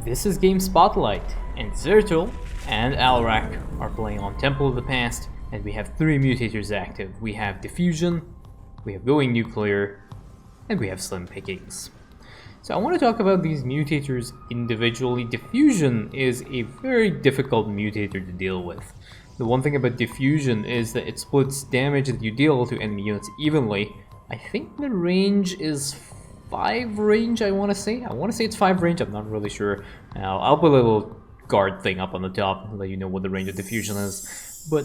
This is Game Spotlight, and Zeratul and Alrak are playing on Temple of the Past, and we have three mutators active. We have Diffusion, we have Going Nuclear, and we have Slim Pickings. So I want to talk about these mutators individually. Diffusion is a very difficult mutator to deal with. The one thing about Diffusion is that it splits damage that you deal to enemy units evenly. I think the range is 5 range, I want to say. It's 5 range, I'm not really sure. I'll put a little guard thing up on the top and let you know what the range of Diffusion is. But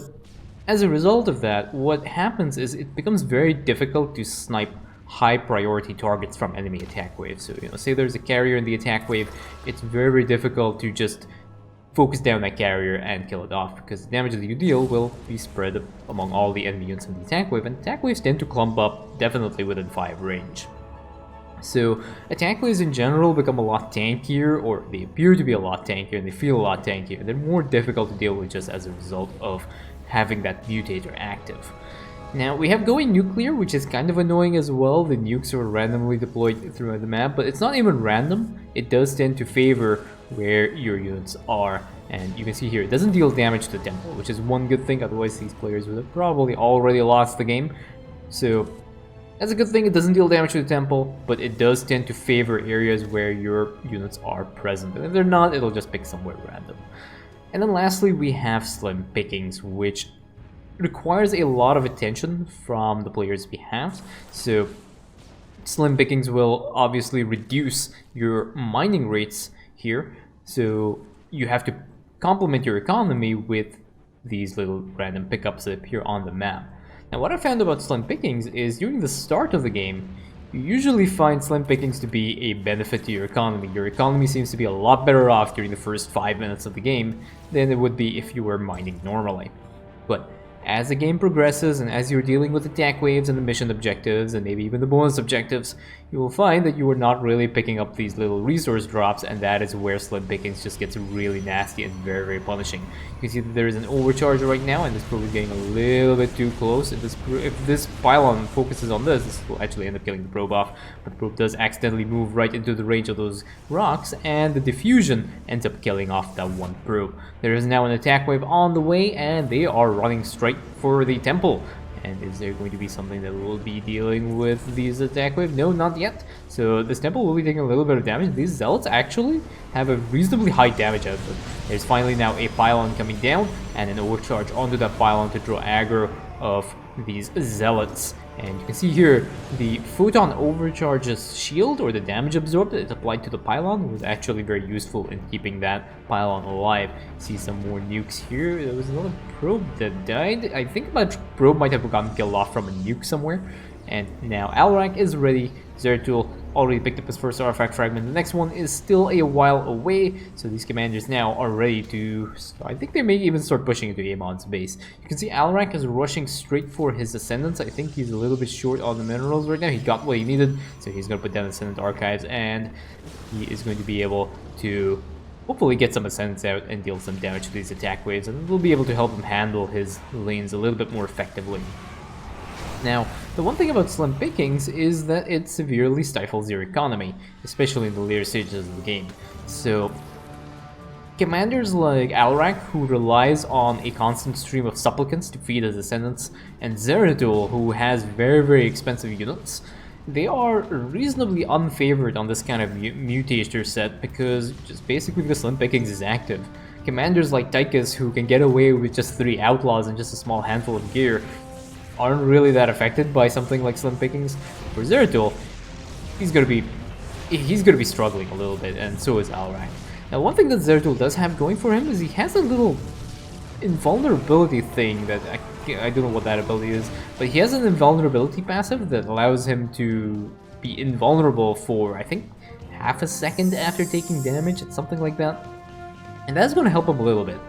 as a result of that, what happens is it becomes very difficult to snipe high priority targets from enemy attack waves. So, say there's a carrier in the attack wave, it's very difficult to just focus down that carrier and kill it off, because the damage that you deal will be spread among all the enemy units in the attack wave, and attack waves tend to clump up definitely within 5 range. So attack waves in general become a lot tankier, or they appear to be a lot tankier, and they feel a lot tankier. They're more difficult to deal with just as a result of having that mutator active. Now we have Going Nuclear, which is kind of annoying as well. The nukes are randomly deployed throughout the map, but it's not even random. It does tend to favor where your units are, and you can see here it doesn't deal damage to the temple, which is one good thing, otherwise these players would have probably already lost the game. So that's a good thing. It doesn't deal damage to the temple, but it does tend to favor areas where your units are present, and if they're not, it'll just pick somewhere random. And then lastly we have Slim Pickings, which requires a lot of attention from the player's behalf. So Slim Pickings will obviously reduce your mining rates here, so you have to complement your economy with these little random pickups that appear on the map. Now what I found about Slim Pickings is during the start of the game, you usually find Slim Pickings to be a benefit to your economy. Your economy seems to be a lot better off during the first 5 minutes of the game than it would be if you were mining normally. But as the game progresses, and as you're dealing with attack waves and the mission objectives, and maybe even the bonus objectives, you will find that you are not really picking up these little resource drops, and that is where Slim Pickings just gets really nasty and very, very punishing. You can see that there is an overcharge right now, and this probe is getting a little bit too close. If this pylon focuses on this will actually end up killing the probe off, but the probe does accidentally move right into the range of those rocks, and the diffusion ends up killing off that one probe. There is now an attack wave on the way, and they are running straight for the temple. And is there going to be something that will be dealing with these attack waves? No, not yet. So this temple will be taking a little bit of damage. These zealots actually have a reasonably high damage output. There's finally now a pylon coming down and an overcharge onto that pylon to draw aggro of these zealots. And you can see here the photon overcharge's shield, or the damage absorbed that is applied to the pylon, was actually very useful in keeping that pylon alive. See some more nukes here. There was another probe that died. I think that probe might have gotten killed off from a nuke somewhere. And now Alrak is ready. Zeratul already picked up his first artifact fragment. The next one is still a while away, so these commanders now are ready to I think they may even start pushing into Amon's base. You can see Alrak is rushing straight for his Ascendants. I think he's a little bit short on the minerals right now. He got what he needed, so he's going to put down Ascendant Archives, and he is going to be able to hopefully get some Ascendants out and deal some damage to these attack waves, and we'll be able to help him handle his lanes a little bit more effectively. Now, the one thing about Slim Pickings is that it severely stifles your economy, especially in the later stages of the game. So, commanders like Alrak, who relies on a constant stream of supplicants to feed his ascendants, and Zeratul, who has very, very expensive units, they are reasonably unfavored on this kind of mutator set, because Slim Pickings is active. Commanders like Tychus, who can get away with just 3 outlaws and just a small handful of gear, aren't really that affected by something like Slim Pickings. For Zeratul, he's gonna be struggling a little bit, and so is Alrak. Now, one thing that Zeratul does have going for him is he has a little invulnerability thing that I don't know what that ability is, but he has an invulnerability passive that allows him to be invulnerable for, I think, half a second after taking damage. It's something like that, and that's gonna help him a little bit.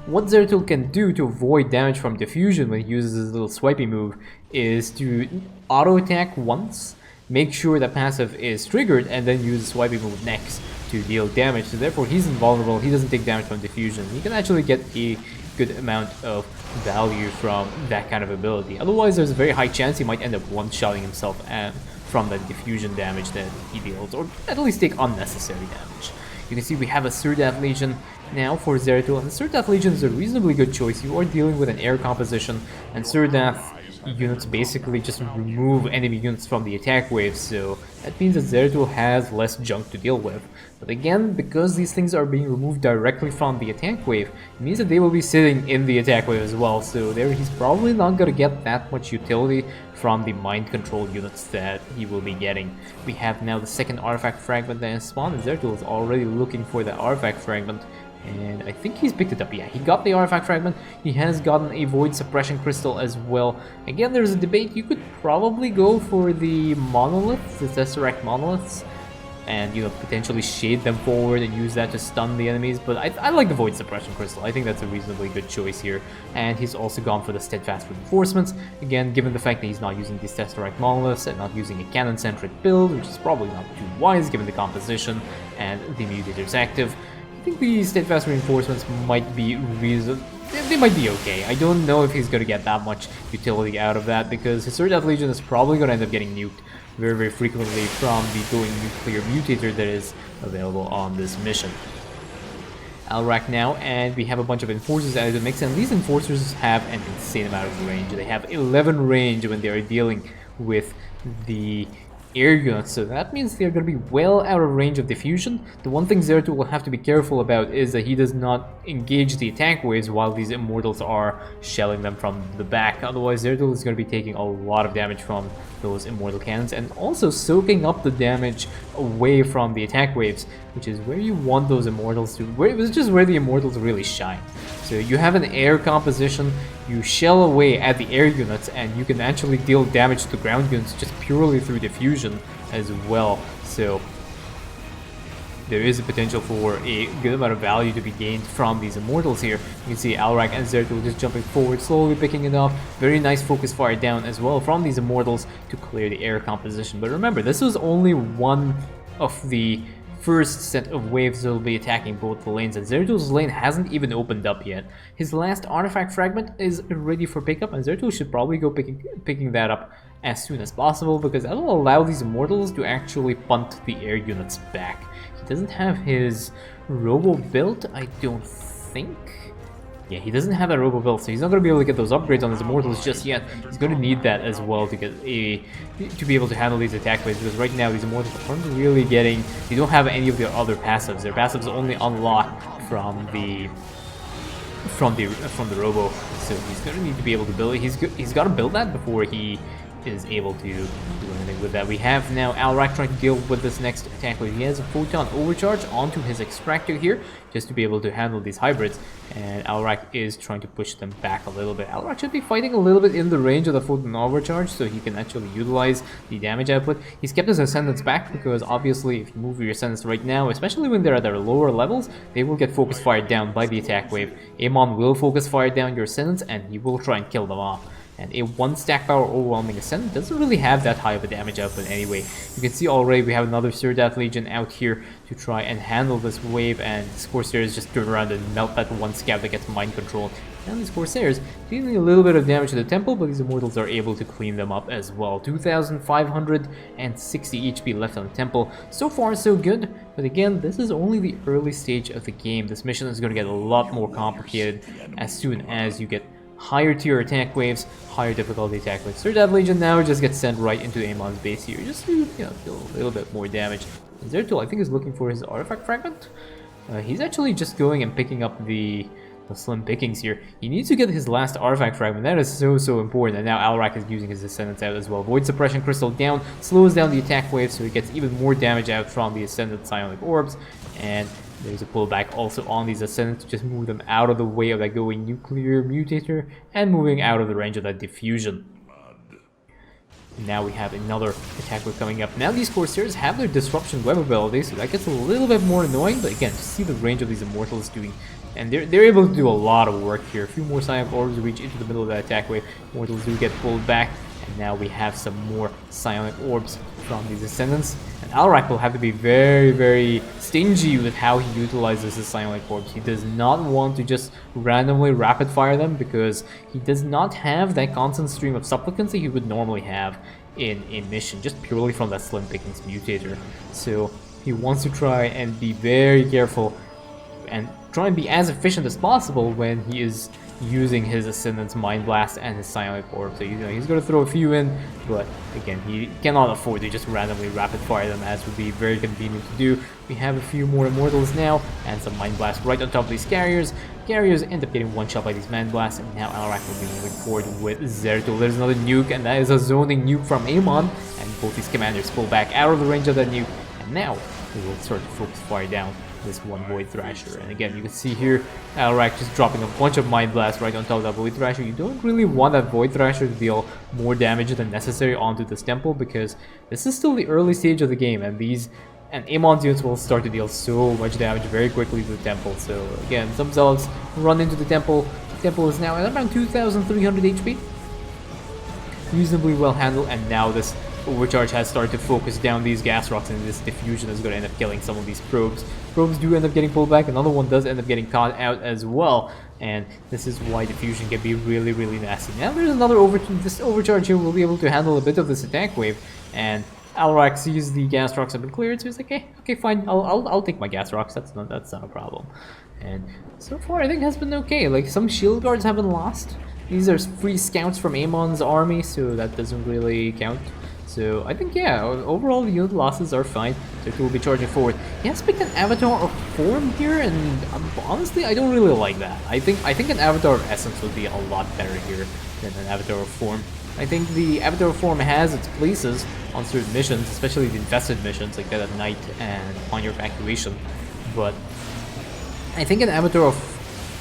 What Zeratul can do to avoid damage from Diffusion when he uses his little swipey move is to auto-attack once, make sure that passive is triggered, and then use the swipey move next to deal damage. So therefore he's invulnerable, he doesn't take damage from Diffusion. He can actually get a good amount of value from that kind of ability. Otherwise there's a very high chance he might end up one-shotting himself from the Diffusion damage that he deals, or at least take unnecessary damage. You can see we have a Surdath Legion now for Zeratul, and the Surdath Legion is a reasonably good choice. You are dealing with an air composition, and Surdath units basically just remove enemy units from the attack wave, so that means that Zeratul has less junk to deal with. But again, because these things are being removed directly from the attack wave, it means that they will be sitting in the attack wave as well, so there he's probably not going to get that much utility from the mind control units that he will be getting. We have now the second artifact fragment that has spawned, and Zeratul is already looking for the artifact fragment. And I think he's picked it up. Yeah, he got the artifact fragment. He has gotten a void suppression crystal as well. Again, there's a debate. You could probably go for the monoliths, the tesseract monoliths, and potentially shade them forward and use that to stun the enemies. But I like the void suppression crystal. I think that's a reasonably good choice here. And he's also gone for the steadfast reinforcements. Again, given the fact that he's not using these tesseract monoliths and not using a cannon-centric build, which is probably not too wise given the composition and the mutators active. I think the steadfast reinforcements might be they might be okay. I don't know if he's going to get that much utility out of that, because his Surdath Legion is probably going to end up getting nuked very frequently from the going nuclear mutator that is available on this mission. Alrak now, and we have a bunch of enforcers added to the mix, and these enforcers have an insane amount of range. They have 11 range when they are dealing with the air units, so that means they're going to be well out of range of diffusion. The one thing Zeratul will have to be careful about is that he does not engage the attack waves while these immortals are shelling them from the back. Otherwise, Zeratul is going to be taking a lot of damage from those immortal cannons, and also soaking up the damage away from the attack waves, which is where you want those immortals to, it's just where the immortals really shine. So you have an air composition, you shell away at the air units, and you can actually deal damage to ground units just purely through diffusion as well. So there is a potential for a good amount of value to be gained from these immortals here. You can see Alrak and Zeratul just jumping forward, slowly picking it off. Very nice focus fire down as well from these immortals to clear the air composition. But remember, this was only one of the first set of waves that will be attacking both the lanes, and Zeratul's lane hasn't even opened up yet. His last artifact fragment is ready for pickup, and Zeratul should probably go picking that up as soon as possible, because that will allow these immortals to actually punt the air units back. He doesn't have his robo built, I don't think. Yeah, he doesn't have that robo build, so he's not going to be able to get those upgrades on his immortals just yet. He's going to need that as well to be able to handle these attack waves, because right now these immortals aren't really getting. They don't have any of their other passives. Their passives only unlock from the robo, so he's going to need to be able to build it. He's got to build that before he is able to do anything with that. We have now Alrak trying to deal with this next attack wave. He has a photon overcharge onto his extractor here just to be able to handle these hybrids, and Alrak is trying to push them back a little bit. Alrak should be fighting a little bit in the range of the photon overcharge so he can actually utilize the damage output. He's kept his ascendants back because obviously if you move your ascendants right now, especially when they're at their lower levels, they will get focus fired down by the attack wave. Amon will focus fire down your ascendants and he will try and kill them off. And a 1 stack power overwhelming ascendant doesn't really have that high of a damage output anyway. You can see already we have another Surdath Legion out here to try and handle this wave, and these Corsairs just turn around and melt that one scout that gets mind controlled. And these Corsairs dealing a little bit of damage to the temple, but these immortals are able to clean them up as well. 2,560 HP left on the temple. So far so good, but again, this is only the early stage of the game. This mission is going to get a lot more complicated as soon as you get higher tier attack waves, higher difficulty attack waves. Surdath Legion now just gets sent right into Amon's base here, just to deal a little bit more damage. Zeratul, I think, is looking for his artifact fragment. He's actually just going and picking up the slim pickings here. He needs to get his last artifact fragment. That is so important. And now Alrak is using his Ascendants out as well. Void Suppression Crystal down, slows down the attack wave so he gets even more damage out from the Ascendant Psionic Orbs. And there's a pullback also on these Ascendants to just move them out of the way of that going nuclear mutator and moving out of the range of that diffusion. And now we have another attack wave coming up. Now these Corsairs have their Disruption Web ability, so that gets a little bit more annoying, but again, to see the range of these Immortals doing, and they're able to do a lot of work here. A few more Psionic Orbs reach into the middle of that attack wave. Immortals do get pulled back, and now we have some more Psionic Orbs from these Ascendants. And Alrak will have to be very stingy with how he utilizes his Psionic Orbs. He does not want to just randomly rapid fire them because he does not have that constant stream of supplicants that he would normally have in a mission, just purely from that Slim Pickings Mutator. So he wants to try and be very careful and try and be as efficient as possible when he is using his Ascendant's Mind Blast and his Psionic Orb. So he's going to throw a few in, but again, he cannot afford to just randomly rapid fire them, as would be very convenient to do. We have a few more Immortals now, and some Mind Blast right on top of these Carriers. Carriers end up getting one shot by these Mind Blasts, and now Alarak will be moving forward with Zeratul. There's another nuke, and that is a zoning nuke from Amon, and both these commanders pull back out of the range of that nuke, and now we will start to focus fire down this one Void Thrasher. And again, you can see here Alarak just dropping a bunch of Mind Blasts right on top of that Void Thrasher. You don't really want that Void Thrasher to deal more damage than necessary onto this temple, because this is still the early stage of the game, and Amon's units will start to deal so much damage very quickly to the temple. So again, some zealots run into the temple. The temple is now at around 2,300 HP. Reasonably well handled, and now this overcharge has started to focus down these gas rocks, and this diffusion is going to end up killing some of these probes. Probes do end up getting pulled back, another one does end up getting caught out as well, and this is why diffusion can be really, really nasty. Now there's another this overcharge here will be able to handle a bit of this attack wave, and Alarak sees the gas rocks have been cleared, so he's like, okay, fine, I'll take my gas rocks. That's not a problem. And so far, I think it has been okay. Like, some shield guards have been lost. These are free scouts from Amon's army, so that doesn't really count. So I think, yeah, overall the unit losses are fine. So he will be charging forward. He has picked an avatar of form here, and honestly, I don't really like that. I think an avatar of essence would be a lot better here than an avatar of form. I think the avatar of form has its places on certain missions, especially the infested missions like that at night and on your evacuation. But I think an avatar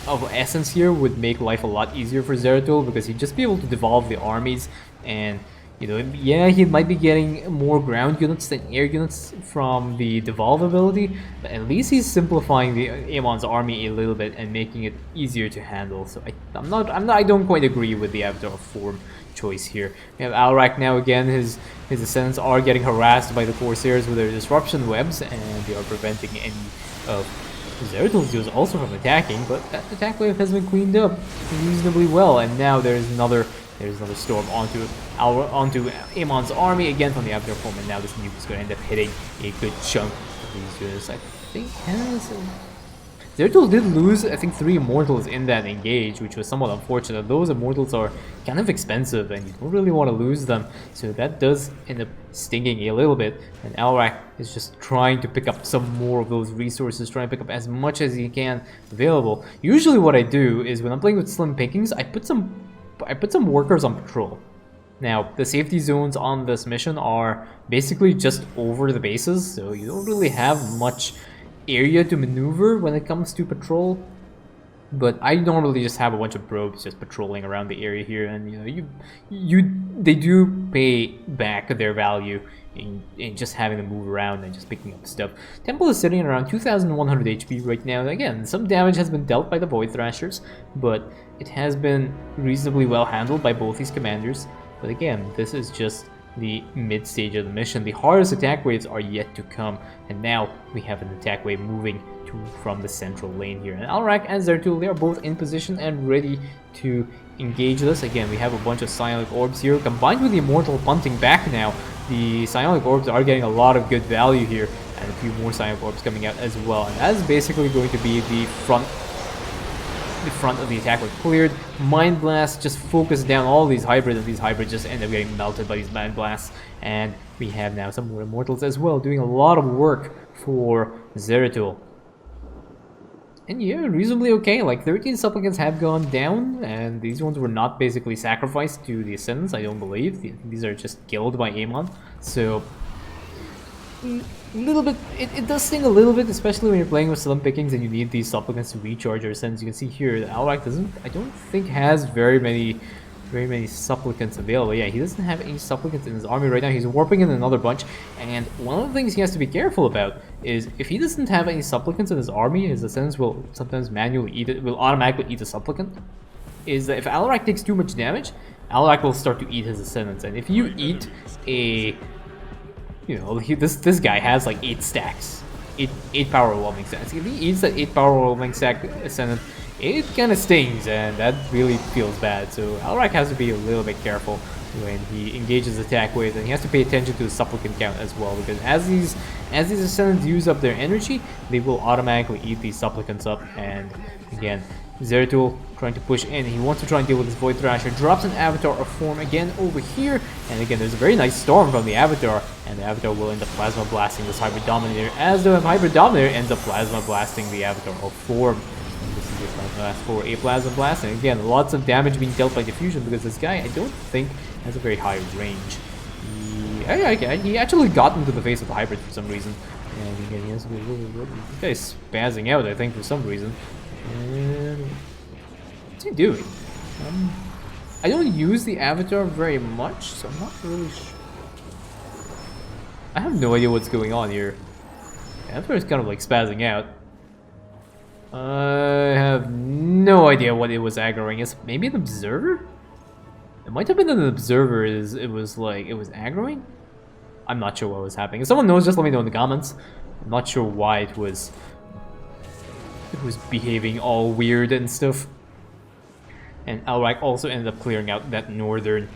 of essence here would make life a lot easier for Zeratul, because he'd just be able to devolve the armies, and yeah, he might be getting more ground units than air units from the devolve ability, but at least he's simplifying the Amon's army a little bit and making it easier to handle. So I don't quite agree with the avatar of form choice here. We have Alarak now again. His ascendants are getting harassed by the Corsairs with their disruption webs, and they are preventing any of Zeratul's units also from attacking, but that attack wave has been cleaned up reasonably well, and now there's another storm onto Amon's army again from the avatar form, and now this nuke is going to end up hitting a good chunk of these units. I think Zeratul did lose, I think, 3 Immortals in that engage, which was somewhat unfortunate. Those Immortals are kind of expensive, and you don't really want to lose them, so that does end up stinging a little bit. And Alarak is just trying to pick up some more of those resources, trying to pick up as much as he can available. Usually what I do is, when I'm playing with slim pickings, I put some workers on patrol. Now, the safety zones on this mission are basically just over the bases, so you don't really have much area to maneuver when it comes to patrol. But I normally just have a bunch of probes just patrolling around the area here, and they do pay back their value in just having to move around and just picking up stuff. Temple is sitting at around 2,100 HP right now. Again, some damage has been dealt by the Void Thrashers, but it has been reasonably well handled by both these commanders. But again, this is just the mid stage of the mission. The hardest attack waves are yet to come, and now we have an attack wave moving from the central lane here. And Alarak and Zeratul, they are both in position and ready to engage this. Again, we have a bunch of Psionic Orbs here, combined with the Immortal punting back now. The Psionic Orbs are getting a lot of good value here, and a few more Psionic Orbs coming out as well. And that is basically going to be the front of the attack was cleared. Mind Blast just focused down all these hybrids, and these hybrids just end up getting melted by these Mind Blasts. And we have now some more Immortals as well, doing a lot of work for Zeratul. And yeah, reasonably okay. Like, 13 supplicants have gone down, and these ones were not basically sacrificed to the Ascendants, I don't believe. These are just killed by Amon. So a little bit, it does sting a little bit, especially when you're playing with slim pickings and you need these supplicants to recharge your Ascendants. You can see here that Alarak I don't think has very many supplicants available. Yeah, he doesn't have any supplicants in his army right now. He's warping in another bunch, and one of the things he has to be careful about is, if he doesn't have any supplicants in his army, his Ascendants will sometimes automatically eat a supplicant. Is that if Alarak takes too much damage, Alarak will start to eat his Ascendants, and if you eat this guy has like 8 stacks, 8 power overwhelming stacks. If he eats that 8 power overwhelming stack Ascendant, it kind of stings, and that really feels bad. So Alarak has to be a little bit careful when he engages attack waves, and he has to pay attention to the supplicant count as well, because as these ascendants use up their energy, they will automatically eat these supplicants up. And again, Zeratul trying to push in. He wants to try and deal with this Void Thrasher. Drops an Avatar of form again over here. And again, there's a very nice storm from the Avatar. And the Avatar will end up Plasma Blasting this Hybrid Dominator, as the Hybrid Dominator ends up Plasma Blasting the Avatar of form. And this is just Plasma Blast for a Plasma Blast. And again, lots of damage being dealt by Diffusion, because this guy, I don't think, has a very high range. He actually got into the face of the Hybrid for some reason. And again, he has to be this guy's spazzing out, I think, for some reason. And what's he doing? I don't use the Avatar very much, so I'm not really sure. I have no idea what's going on here. The Avatar is kind of like spazzing out. I have no idea what it was aggroing. Is maybe an observer? It might have been an observer. It was aggroing? I'm not sure what was happening. If someone knows, just let me know in the comments. I'm not sure why it was behaving all weird and stuff. And Alrak also ended up clearing out that northern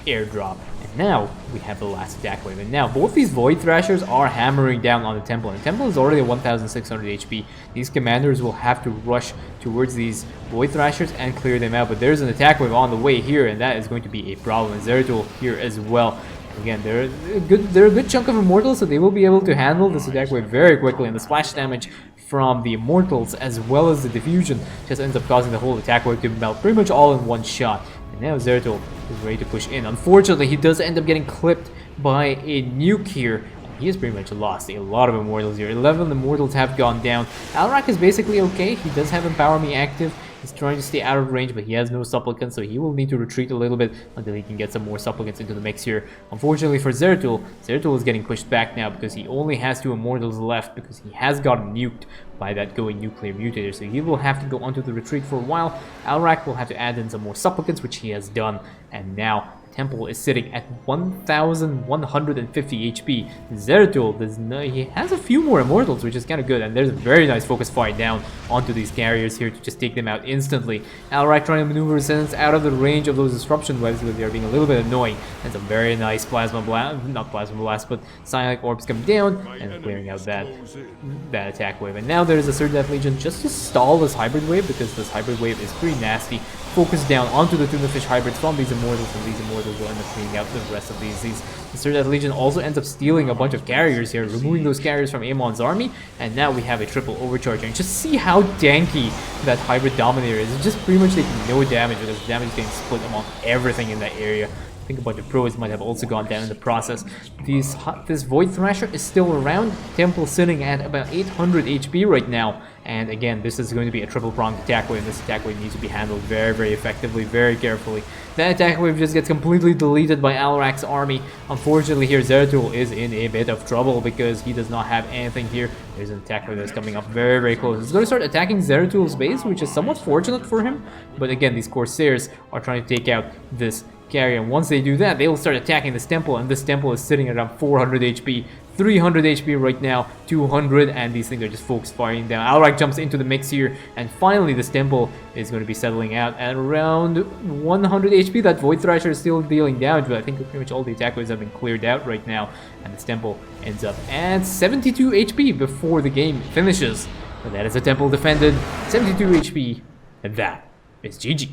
airdrop. And now we have the last attack wave. And now both these Void Thrashers are hammering down on the Temple. And the Temple is already at 1,600 HP. These commanders will have to rush towards these Void Thrashers and clear them out. But there's an attack wave on the way here, and that is going to be a problem. And Zeratul here as well. Again, they're a good chunk of Immortals, so they will be able to handle this attack wave very quickly. And the splash damage from the Immortals as well as the Diffusion just ends up causing the whole attack wave to melt pretty much all in one shot. And now Zeratul is ready to push in. Unfortunately, he does end up getting clipped by a nuke here. He has pretty much lost a lot of Immortals here. 11 Immortals have gone down. Alrak is basically okay. He does have Empower Me active. He's trying to stay out of range, but he has no supplicants, so he will need to retreat a little bit until he can get some more supplicants into the mix here. Unfortunately for Zeratul, Zeratul is getting pushed back now because he only has 2 Immortals left, because he has gotten nuked by that going nuclear mutator, so he will have to go onto the retreat for a while. Alrak will have to add in some more supplicants, which he has done, and now Temple is sitting at 1,150 HP. Zeratul he has a few more Immortals, which is kind of good, and there's a very nice focus fire down onto these carriers here to just take them out instantly. Alrak trying to maneuver Ascendants out of the range of those disruption webs because they are being a little bit annoying. And some very nice Plasma Blast, not Plasma Blast, but Psionic Orbs coming down and clearing out that attack wave. And now there's a Surge Death Legion just to stall this Hybrid Wave, because this Hybrid Wave is pretty nasty. Focus down onto the Tuna Fish hybrids from these Immortals, and these Immortals will end up cleaning out the rest of these. The Surge Death Legion also ends up stealing a bunch of carriers here, removing those carriers from Amon's army, and now we have a triple overcharge. And just see how tanky that Hybrid Dominator is. It's just pretty much taking no damage, because the damage is getting split among everything in that area. I think a bunch of pros might have also gone down in the process. This Void Thrasher is still around. Temple sitting at about 800 HP right now. And again, this is going to be a triple-pronged attack wave. This attack wave needs to be handled very, very effectively, very carefully. That attack wave just gets completely deleted by Alrak's army. Unfortunately here, Zeratul is in a bit of trouble because he does not have anything here. There's an attack wave that's coming up very, very close. He's going to start attacking Zeratul's base, which is somewhat fortunate for him. But again, these Corsairs are trying to take out this carrier, and once they do that, they will start attacking this temple, and this temple is sitting at around 400 HP, 300 HP right now, 200, and these things are just focus firing down. Alrak jumps into the mix here, and finally this temple is going to be settling out at around 100 HP. That Void Thrasher is still dealing damage, but I think pretty much all the attack waves have been cleared out right now, and this temple ends up at 72 HP before the game finishes. And that is a temple defended, 72 HP, and that is GG.